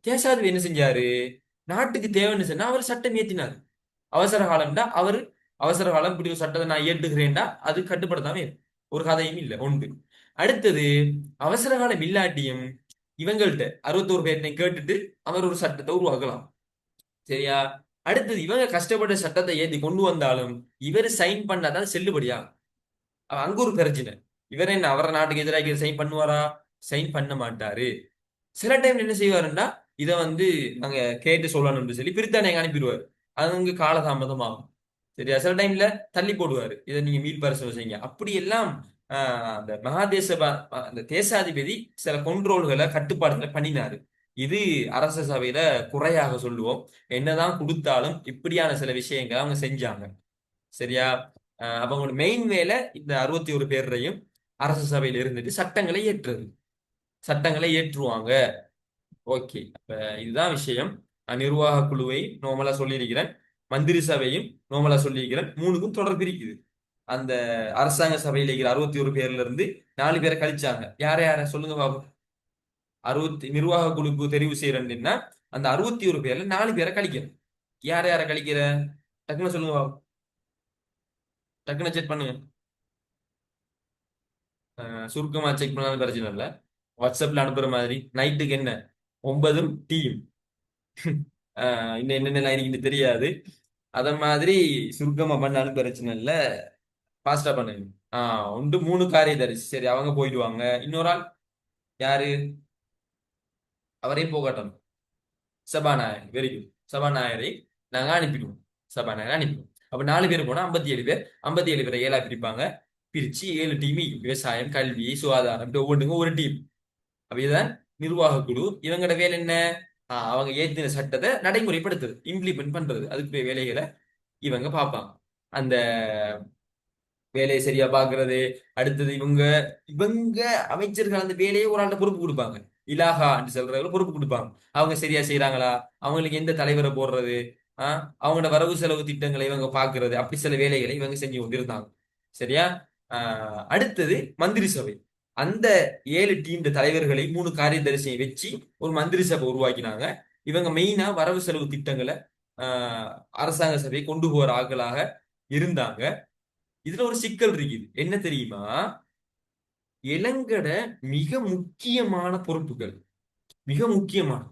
தேசாதிபதி என்ன செஞ்சாரு? நாட்டுக்கு தேவைன்னு சொன்னா அவர் சட்டம் இயற்றினார். அவசர காலம்டா அவர் அவசர காலம் இப்படி ஒரு சட்டத்தை நான் இயற்றுகிறேன்டா அது கட்டுப்படுத்தாம ஒரு கதையும் இல்லை உண்டு. அடுத்தது அவசர காலம் இல்லாட்டியும் இவங்கள்ட்ட 61 பேர்த்தையும் கேட்டுட்டு அவர் ஒரு சட்டத்தை உருவாக்கலாம். சரியா? அடுத்தது இவங்க கஷ்டப்பட்ட சட்டத்தை ஏத்தி கொண்டு வந்தாலும் இவர் சைன் பண்ணாதான் செல்லுபடியா. அங்க ஒரு பிரச்சனை. இவர் என்ன அவர நாட்டுக்கு எதிராக சைன் பண்ணுவாரா? சைன் பண்ண மாட்டாரு. சில டைம் என்ன செய்வாருன்னா இதை நாங்க கேட்டு சொல்லணும்னு சொல்லி பிரித்தானிய அனுப்பிடுவாரு. அது காலதாமதம் ஆகும். சரியா? சில டைம்ல தள்ளி போடுவாரு, இதை நீங்க மீள் பரிசோதனை செய்யுங்க, அப்படி எல்லாம் அந்த மகாதேச அந்த தேசாதிபதி சில கொண்ட்ரோல்களை கட்டுப்பாடுகளை பண்ணினாரு. இது அரச சபையில குறையாக சொல்லுவோம். என்னதான் கொடுத்தாலும் இப்படியான சில விஷயங்களை அவங்க செஞ்சாங்க. சரியா? அவங்களோட மெயின் வேலை இந்த 61 பேரையும் அரச சபையில இருந்துட்டு சட்டங்களை ஏற்றுறது. சட்டங்களை ஏற்றுவாங்க. ஓகே, அப்ப இதுதான் விஷயம். நிர்வாக குழுவை நோமலா சொல்லியிருக்கிறேன், மந்திரி சபையும் நோமலா சொல்லியிருக்கிறேன். மூணுக்கும் தொடர்பு இருக்குது. அந்த அரசாங்க சபையில இருக்கிற 61 பேர்ல இருந்து 4 பேரை கழிச்சாங்க. யார யார சொல்லுங்க பாபு. நிர்வாக குழுக்கு தெரிவு செய்யறேன்னா அந்த 61 பேர்ல 4 பேரை கழிக்கணும். யார யார கழிக்கிற? டக்குன்னு சொல்லுங்க பாபு. டக்குன்னு செக் பண்ணுங்க. சுருக்கமா செக் பண்ணாலும் பிரச்சனை இல்லை. வாட்ஸ்அப்ல அனுப்புற மாதிரி நைட்டுக்கு என்ன 9ம் டீயும் இன்னும் என்னென்ன இருக்குன்னு தெரியாது. அத மாதிரி சுருக்கமா பண்ணாலும் பிரச்சனை இல்ல. ஃபாஸ்டா பண்ணுங்க. ஒன்று 3 காரியதரிசி, சரி அவங்க போயிடுவாங்க. இன்னொரு ஆள் யாரு? அவரையும் போகட்டும். சபாநாயகர், வெரி குட். சபாநாயகரை நாங்க அனுப்பிடுவோம். சபாநாயகர் அனுப்பிடுவோம். அப்ப 4 பேர் போனா 57 பேர். 57 பேரை 7ஆ பிரிப்பாங்க. பிரிச்சு 7 டீம், விவசாயம், கல்வி, சுகாதாரம், ஒவ்வொன்றுக்கும் ஒரு டீம். அப்ப இதுதான் நிர்வாக குழு. இவங்களோட வேலை என்ன? அவங்க ஏத்தின சட்டத்தை நடைமுறைப்படுத்துறது, இம்ப்ளிமெண்ட் பண்றது. அதுக்கு வேலைகளை இவங்க பார்ப்பாங்க. அந்த வேலையை சரியா பாக்குறது. அடுத்தது இவங்க இவங்க அமைச்சர்கள் அந்த வேலையை ஒரு ஆள்கிட்ட பொறுப்பு கொடுப்பாங்க. இலாகா என்று சொல்றவங்க பொறுப்பு கொடுப்பாங்க. அவங்க சரியா செய்யறாங்களா, அவங்களுக்கு எந்த தலைவரை போடுறது, அவங்களோட வரவு செலவு திட்டங்களை இவங்க பாக்குறது, அப்படி சில வேலைகளை இவங்க செஞ்சு கொண்டிருந்தாங்க. சரியா? அடுத்தது மந்திரி சபை. அந்த 7 டீம் தலைவர்களை 3 காரியதரிசியை வச்சு ஒரு மந்திரி சபை உருவாக்கினாங்க. இவங்க மெயினா வரவு செலவு திட்டங்களை அரசாங்க சபையை கொண்டு போற ஆட்களாக இருந்தாங்க. இதுல ஒரு சிக்கல் இருக்குது, என்ன தெரியுமா? இலங்கட மிக முக்கியமான பொறுப்புகள், மிக முக்கியமான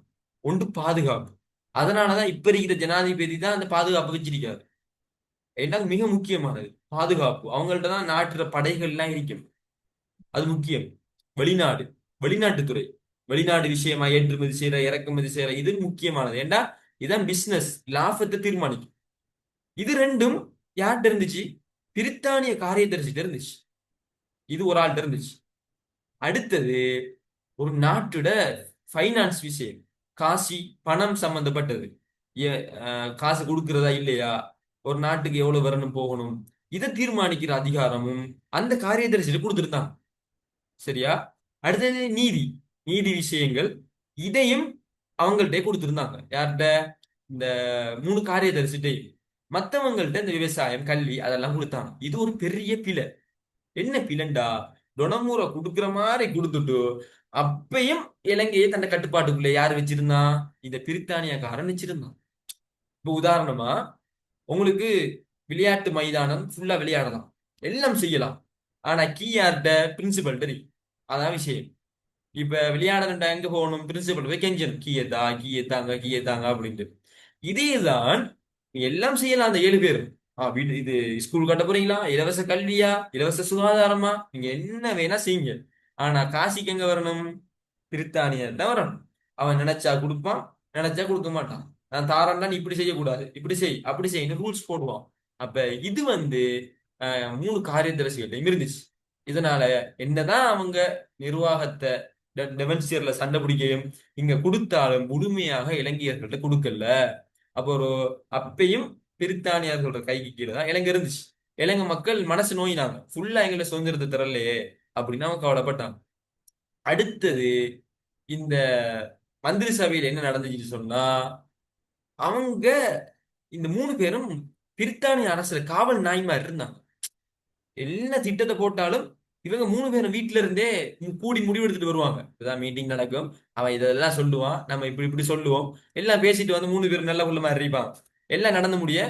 ஒன்று பாதுகாப்பு. அதனாலதான் இப்ப இருக்கிற ஜனாதிபதி தான் அந்த பாதுகாப்பு வச்சிருக்காரு. ஏன்னா மிக முக்கியமானது பாதுகாப்பு. அவங்கள்ட்ட தான் நாட்டுல படைகள் எல்லாம் இருக்கும். அது முக்கியம். வெளிநாடு வெளிநாட்டுத்துறை. வெளிநாடு விஷயமா ஏற்றுமதி செய்யற இறக்குமதி செய்யற இது முக்கியமானது. ஏண்டா இதான் பிசினஸ் லாபத்தை தீர்மானிக்கும். இது ரெண்டும் யார்கிட்ட இருந்துச்சு? பிரித்தானிய காரியதரிசிட்ட இருந்துச்சு. இது ஒரு ஆள்கிட்ட இருந்துச்சு. அடுத்தது ஒரு நாட்டோட ஃபைனான்ஸ் விஷயம், காசி பணம் சம்பந்தப்பட்டது. காசு கொடுக்கிறதா இல்லையா, ஒரு நாட்டுக்கு எவ்வளவு வரணும் போகணும், இதை தீர்மானிக்கிற அதிகாரமும் அந்த காரியதரிசிட்டு கொடுத்துருந்தாங்க. சரியா? அடுத்தது நீதி, நீதி விஷயங்கள், இதையும் அவங்கள்ட்ட கொடுத்துருந்தாங்க. யார்கிட்ட? இந்த 3 காரியதரிசிட்டையும். மத்தவங்கள்ட்ட இந்த விவசாயம் கல்வி அதெல்லாம் கொடுத்தாங்க. இது ஒரு பெரிய பிழை. என்ன பிளண்டா, டொனமூரை கொடுக்குற மாதிரி கொடுத்துட்டு அப்பயும் இலங்கையை தன்னை கட்டுப்பாட்டுக்குள்ள யார் வச்சிருந்தா? இந்த பிரித்தானியக்காரன் வச்சிருந்தான். இப்ப உதாரணமா உங்களுக்கு விளையாட்டு மைதானம் ஃபுல்லா விளையாடலாம், எல்லாம் செய்யலாம். ஆனா கீ யார்கிட்ட? பிரின்சிபல் தெரியும். அதான் விஷயம். இப்ப விளையாடணும்டா எங்க போகணும்? பிரின்சிபல் போய் கெஞ்சணும், கீ ஏத்தாங்க அப்படின்ட்டு. இதேதான் நீ எல்லாம் செய்யலாம் அந்த 7 பேரும். வீடு இது ஸ்கூல் கட்ட போறீங்களா, இலவச கல்வியா, இலவச சுகாதாரமா, நீங்க என்ன வேணா செய்யுங்க. ஆனா காசிக்கு எங்க வரணும்? பிரித்தானியர் தான் வரணும். அவன் நினைச்சா கொடுப்பான், நினைச்சா கொடுக்க மாட்டான். நான் தாரன்னா நீ இப்படி செய்யக்கூடாது, இப்படி செய், அப்படி செய்யு ரூல்ஸ் போடுவான். அப்ப இது 3 காரியதரிசிகள்டையும் இருந்துச்சு. இதனால என்னதான் அவங்க நிர்வாகத்தை டெவன்சியர்ல சண்டை பிடிக்கையும் இங்க கொடுத்தாலும் முழுமையாக இலங்கையர்கள்ட்ட கொடுக்கல. அப்போ அப்பயும் பிரித்தானியர்களோட கைக்கு கீழே தான் இலங்கை இருந்துச்சு. இலங்கை மக்கள் மனசு நோயினாங்க, ஃபுல்லா எங்களை சுதந்திரத்தை தரலையே அப்படின்னு அவங்க கவலைப்பட்டாங்க. அடுத்தது இந்த மந்திரி சபையில் என்ன நடந்துச்சுன்னு சொன்னா, அவங்க இந்த 3 பேரும் பிரித்தானிய அரசுல காவல் நாய் மாதிரி இருந்தாங்க. என்ன திட்டத்தை போட்டாலும் இவங்க 3 பேரும் வீட்டுல இருந்தே கூடி முடிவெடுத்துட்டு வருவாங்க. இதான் மீட்டிங் நடக்கும், அவன் இதெல்லாம் சொல்லுவான், நம்ம இப்படி இப்படி சொல்லுவோம், எல்லாம் பேசிட்டு வந்து 3 பேரும் நல்ல உள்ள மாதிரி இருப்பான். எல்லாம் நடந்து முடிய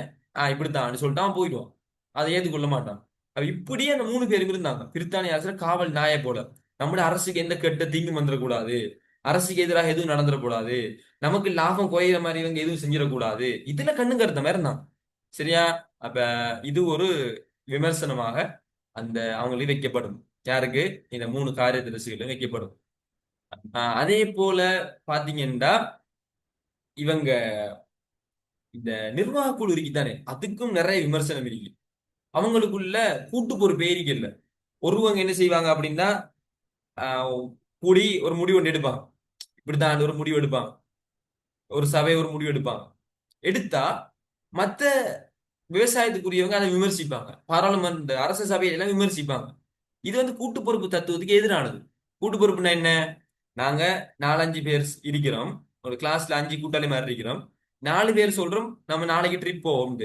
இப்படித்தான் சொல்லிட்டு அவன் போயிடுவான். அதை ஏற்றுக்கொள்ள மாட்டான். அப்ப இப்படியே அந்த 3 பேரும் இருந்தாங்க பிரித்தானிய அரசுல காவல் நாயை போல. நம்முடைய அரசுக்கு எந்த கெட்ட தீங்கும் வந்துடக்கூடாது, அரசுக்கு எதிராக எதுவும் நடந்துடக்கூடாது, நமக்கு லாபம் குறையிற மாதிரி இவங்க எதுவும் செஞ்சிடக்கூடாது, இதுல கண்ணு கருத்த மாதிரி இருந்தான். சரியா? அப்ப இது ஒரு விமர்சனமாக அந்த அவங்களுக்கு வைக்கப்படும். யாருக்கு? இந்த 3 காரியதரிசிகளும் வைக்கப்படும். அதே போல பாத்தீங்கன்னா இவங்க இந்த நிர்வாக குழு இருக்குதானே, அதுக்கும் நிறைய விமர்சனம் இருக்கு. அவங்களுக்குள்ள கூட்டு பொறுப்பே இல்ல. ஒருவங்க என்ன செய்வாங்க அப்படின்னா ஆஹ் கூடி ஒரு முடிவு ஒன்று எடுப்பாங்க. இப்படித்தான் ஒரு முடிவு எடுப்பாங்க, ஒரு சபை ஒரு முடிவு எடுப்பாங்க. எடுத்தா மத்த விவசாயத்துக்குரியவங்க அதை விமர்சிப்பாங்க, பாராளுமன்ற அரச சபையில எல்லாம் விமர்சிப்பாங்க. இது கூட்டு பொறுப்பு தத்துவத்துக்கு எதிரானது. கூட்டு பொறுப்புனா என்ன? நாங்க 4-5 பேர் இருக்கிறோம், ஒரு கிளாஸ்ல 5 கூட்டாளி மாதிரி இருக்கிறோம். 4 பேர் சொல்றோம் நம்ம நாளைக்கு ட்ரிப் போவோம்,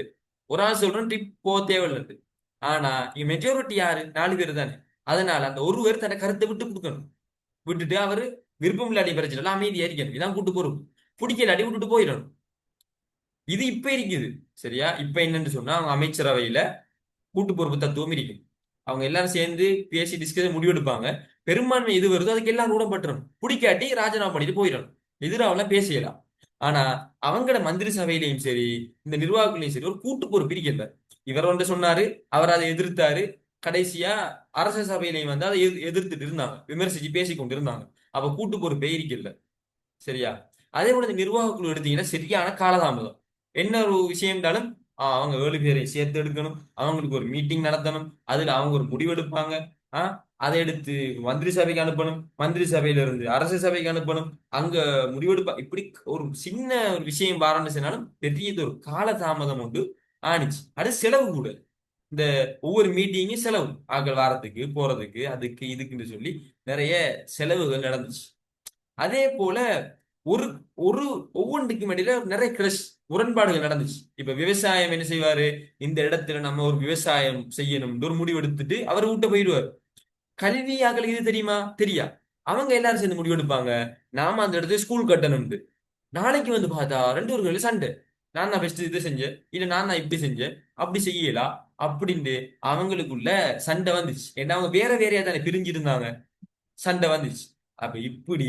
ஒரு ஆள் சொல்றோம் ட்ரிப் போக தேவையில்லை. ஆனா இங்க மெஜாரிட்டி யாரு? 4 பேர் தானே. அதனால அந்த ஒருவர் தன்னை கருத்தை விட்டு கொடுக்கணும். விட்டுட்டு அவரு விருப்பம் இல்லாட்டி பிரச்சனை அமைதியா இருக்கணும். இதான் கூட்டு பொறுப்பு. பிடிக்கலாட்டி விட்டுட்டு போயிடணும். இது இப்ப இருக்குது. சரியா? இப்ப என்னன்னு சொன்னா அவங்க அமைச்சரவையில கூட்டு பொறுப்பு தத்துவம் இருக்கும். அவங்க எல்லாரும் சேர்ந்து பேசி டிஸ்கஸ் முடிவெடுப்பாங்க. பெரும்பான்மை எது வருதோ அதுக்கு எல்லாரும் உடன்பட்டுறணும். பிடிக்காட்டி ராஜினாமா பண்ணிட்டு போயிடணும். எதிராவெல்லாம் பேசலாம். ஆனா அவங்களோட மந்திரி சபையிலையும் சரி, இந்த நிர்வாகத்திலையும் சரி, ஒரு கூட்டு பொறுப்பு இருக்கல. இவர் ஒன்று சொன்னாரு, அவர் அதை எதிர்த்தாரு. கடைசியா அரச சபையிலையும் அதை எதிர்த்துட்டு இருந்தாங்க, விமர்சிச்சு பேசி கொண்டு இருந்தாங்க. அப்ப கூட்டு பொறுப்பே இருக்கல. சரியா? அதே போல இந்த நிர்வாக குழு எடுத்தீங்கன்னா சரியான காலதாமதம். என்ன ஒரு விஷயம் இருந்தாலும் அவங்க 7 பேரை சேர்த்து எடுக்கணும், அவங்களுக்கு ஒரு மீட்டிங் நடத்தணும், அதுல அவங்க ஒரு முடிவு எடுப்பாங்க. ஆஹ் அதை எடுத்து மந்திரி சபைக்கு அனுப்பணும், மந்திரி சபையில இருந்து அரசு சபைக்கு அனுப்பணும், அங்க முடிவெடுப்பா. இப்படி ஒரு சின்ன ஒரு விஷயம் ஆரம்பிச்சனாலும் பெரியது ஒரு காலதாமதம் உண்டு ஆணிச்சு. அது செலவு கூட. இந்த ஒவ்வொரு மீட்டிங்கும் செலவு, ஆக்கள் வாரத்துக்கு போறதுக்கு அதுக்கு இதுக்குன்னு சொல்லி நிறைய செலவுகள் நடந்துச்சு. அதே போல ஒரு ஒரு ஒவ்வொன்றுக்கும் இடையில நிறைய முரண்பாடுகள் நடந்துச்சு. இப்ப விவசாயம் என்ன செய்வாரு? இந்த இடத்துல நம்ம ஒரு விவசாயம் செய்யணும் ஒரு முடிவு எடுத்துட்டு அவர் வீட்டை போயிடுவார். கல்வி ஆக்களுக்கு இது தெரியுமா? தெரியா. அவங்க எல்லாரும் சேர்ந்து முடிவு எடுப்பாங்க, நாம அந்த இடத்துல ஸ்கூல் கட்டணும்னு. நாளைக்கு பார்த்தா 2 பேருக்கும் சண்டை. நான் தான் பெஸ்ட் இது செஞ்சேன், இல்ல நான் தான் இப்படி செஞ்சேன், அப்படி செய்யலாம் அப்படின்னு அவங்களுக்குள்ள சண்டை வந்துச்சு. ஏன்னா அவங்க வேற வேறையா தானே பிரிஞ்சிருந்தாங்க. சண்டை வந்துச்சு. அப்ப இப்படி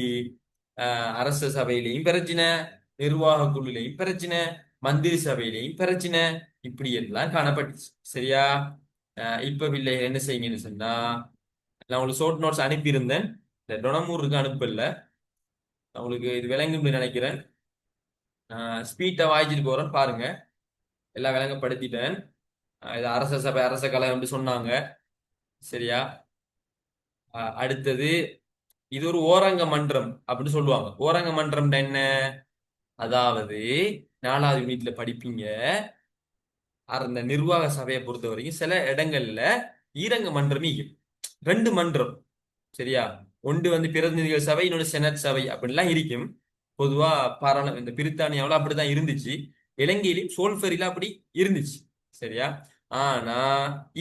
அரச சபையிலையும் பிரச்சனை, நிர்வாக குழுலையும் பிரச்சனை, மந்திரி சபையிலையும் பிரச்சனை, இப்படி எல்லாம் காணப்பட்டுச்சு. சரியா? இப்ப பிள்ளை என்ன செய்யுங்கன்னு சொன்னா, நான் உங்களுக்கு ஷார்ட் நோட்ஸ் அனுப்பியிருந்தேன். டொனமூருக்கு அனுப்பல. உங்களுக்கு இது விளங்கும்னு நினைக்கிறேன். ஸ்பீட்டை வாய்ச்சிட்டு போறேன் பாருங்க. எல்லாம் விளங்கப்படுத்திட்டேன். இது அரச சபை அரச கலை அப்படி சொன்னாங்க. சரியா? அடுத்தது இது ஒரு ஓரங்க மன்றம் அப்படின்னு சொல்லுவாங்க. ஓரங்க மன்றம்னா என்ன? அதாவது 4வது யூனிட்ல படிப்பீங்க. அந்த நிர்வாக சபையை பொறுத்த வரைக்கும் சில இடங்கள்ல ஈரங்க மன்றம் ரெண்டு மன்றம். சரியா? ஒன்று வந்து பிரதிநிதிகள் சபை, இன்னொன்று செனட் சபை அப்படிலாம் இருக்கும். பொதுவா இந்த பிரித்தானியாவில் அப்படிதான் இருந்துச்சு. இலங்கையிலும் சோல்ஃபரில அப்படி இருந்துச்சு. சரியா? ஆனா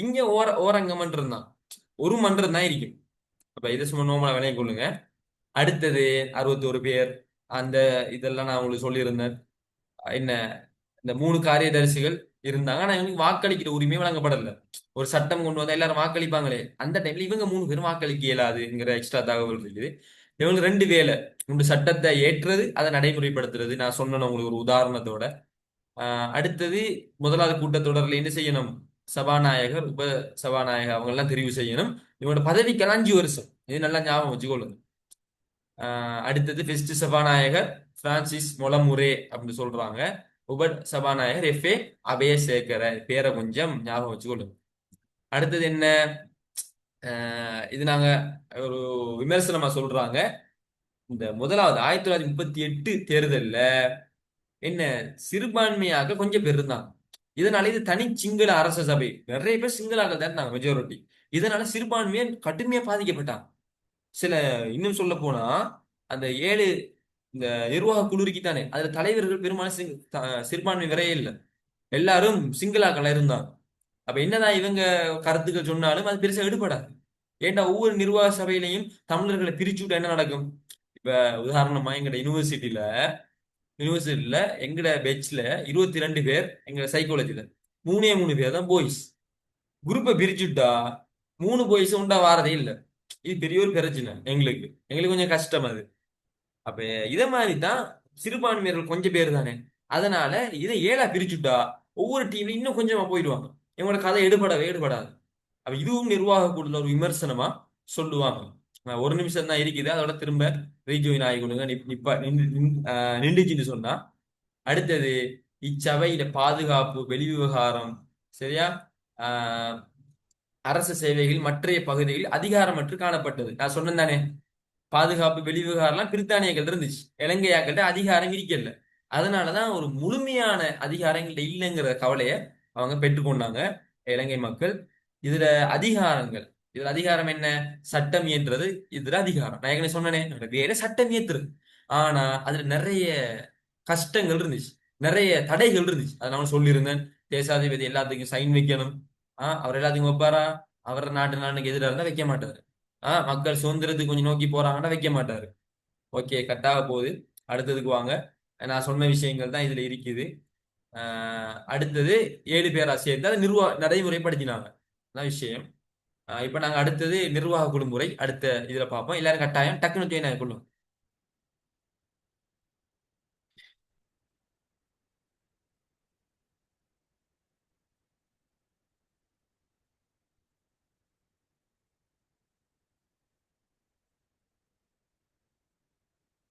இங்க ஓரங்க மன்றம் தான், ஒரு மன்றம் தான் இருக்கும். அப்ப இதை சும்மா நோமலா விலையை கொள்ளுங்க. அடுத்தது 61 பேர். அந்த இதெல்லாம் நான் உங்களுக்கு சொல்லியிருந்தேன். என்ன, இந்த 3 காரியதரிசிகள் இருந்தாங்க. ஆனா இவங்களுக்கு வாக்களிக்கிற உரிமை வழங்கப்படல. ஒரு சட்டம் கொண்டு வந்தா எல்லாரும் வாக்களிப்பாங்களே, அந்த டைம்ல இவங்க 3 பேரும் வாக்களிக்க இயலாதுங்கிற எக்ஸ்ட்ரா தகவல் இருக்குது. இவங்க 2 வேலை உண்டு: சட்டத்தை ஏற்றது, அதை நடைமுறைப்படுத்துறது. நான் சொன்னேன் உங்களுக்கு ஒரு உதாரணத்தோட. அடுத்தது 1வது கூட்டத்தொடர்ல என்ன செய்யணும்? சபாநாயகர், உப சபாநாயகர் அவங்க எல்லாம் தெரிவு செய்யணும். இவங்களோட பதவிக்கெல்லாம் 5 வருஷம். இது நல்லா ஞாபகம் வச்சுக்கொள்ளுங்க. அடுத்தது ஃபர்ஸ்ட் சபாநாயகர் பிரான்சிஸ் மொலமுரே அப்படின்னு சொல்றாங்க. உப சபாநாயகர் எஃப்.ஏ. அபேசேகர. பேரை கொஞ்சம் ஞாபகம் வச்சுக்கொள்ளுங்க. அடுத்தது என்ன? இது நாங்க ஒரு விமர்சனமா சொல்றாங்க. இந்த 1வது 1938 தேர்தல்ல என்ன, சிறுபான்மையாக கொஞ்சம் பேர் இருந்தாங்க. இதனால இது தனி சிங்கள அரச சபை, நிறைய பேர் சிங்களாக தான் இருந்தாங்க, மெஜாரிட்டி. இதனால சிறுபான்மையை கடுமையா பாதிக்கப்பட்டாங்க. சில இன்னும் சொல்ல போனா அந்த 7 இந்த நிர்வாக குழு தானே, அதுல தலைவர்கள் பெரும்பாலும் சிறுபான்மை வரையே இல்லை, எல்லாரும் சிங்களாக்கள் இருந்தாங்க. அப்ப என்னதான் இவங்க கருத்துக்கள் சொன்னாலும் அது பெருசா எடுபடாது. ஏன்டா ஒவ்வொரு நிர்வாக சபையிலையும் தமிழர்களை பிரிச்சு விட்டா என்ன நடக்கும்? இப்ப உதாரணமா எங்கட யூனிவர்சிட்டியில எங்கட பெட்ச்ல 22 பேர், எங்க சைக்காலஜில 3 பேர் தான் பாய்ஸ். குரூப்பை பிரிச்சுட்டா 3 பாய்ஸ் உண்டா வாரதே இல்லை. இது பெரிய ஒரு பிரச்சனை எங்களுக்கு. எங்களுக்கு கொஞ்சம் கஷ்டம் அது. அப்ப இத மாதிரி தான் சிறுபான்மையர்கள் கொஞ்சம் பேர் தானே. அதனால இதை 7ஆ பிரிச்சுட்டா ஒவ்வொரு டீம்ல இன்னும் கொஞ்சமா போயிடுவாங்க. இவங்களோட கதை எடுபடாது. அப்ப இதுவும் நிர்வாக கூடல ஒரு விமர்சனமா சொல்லுவாங்க. ஒரு நிமிஷம் தான் இருக்குது, அதோட திரும்ப ரீஜாயின் ஆகி கொடுங்க. நின்றுச்சுன்னு சொன்னா. அடுத்தது இச்சபையில பாதுகாப்பு, வெளி விவகாரம், சரியா, ஆஹ் அரசு சேவைகள் மற்றைய பகுதிகளில் அதிகாரமற்று காணப்பட்டது. நான் சொன்னேன் தானே, பாதுகாப்பு, வெளி விவகாரம்லாம் பிரித்தானியர்கள் இருந்துச்சு, இலங்கையாக்கள்கிட்ட அதிகாரம் இருக்கல. அதனாலதான் ஒரு முழுமையான அதிகாரங்கள்ட்ட இல்லைங்கிற கவலையை அவங்க பெற்றுக்கொண்டாங்க இலங்கை மக்கள். இதுல அதிகாரங்கள், இதுல அதிகாரம் என்ன? சட்டம் இயற்றுறது. இதுல அதிகாரம் நான் ஏற்கனவே சொன்னேனே, வேற சட்டம் இயற்றுறது. ஆனா அதுல நிறைய கஷ்டங்கள் இருந்துச்சு, நிறைய தடைகள் இருந்துச்சு. அதை நான் சொல்லியிருந்தேன். தேசாதிபதி எல்லாத்துக்கும் சைன் வைக்கணும். அவர் எல்லாத்துக்கும் வைப்பாரா? அவர் நாட்டுக்கு எதிராக இருந்தா வைக்க மாட்டாரு. மக்கள் சுதந்திரத்துக்கு கொஞ்சம் நோக்கி போறாங்கன்னா வைக்க மாட்டாரு. ஓகே, கட்டாக போகுது. அடுத்ததுக்கு வாங்க. நான் சொன்ன விஷயங்கள் தான் இதுல இருக்குது. அடுத்தது 7 பேரா சேர்ந்து அதை நடைமுறைப்படுத்தினாங்க. அதான் விஷயம். இப்ப நாங்க அடுத்தது நிர்வாக குழு முறை அடுத்த இதுல பார்ப்போம். எல்லாரும் கட்டாயம் டக்குனு ஜாயின் ஆகிக்கொள்ளும்.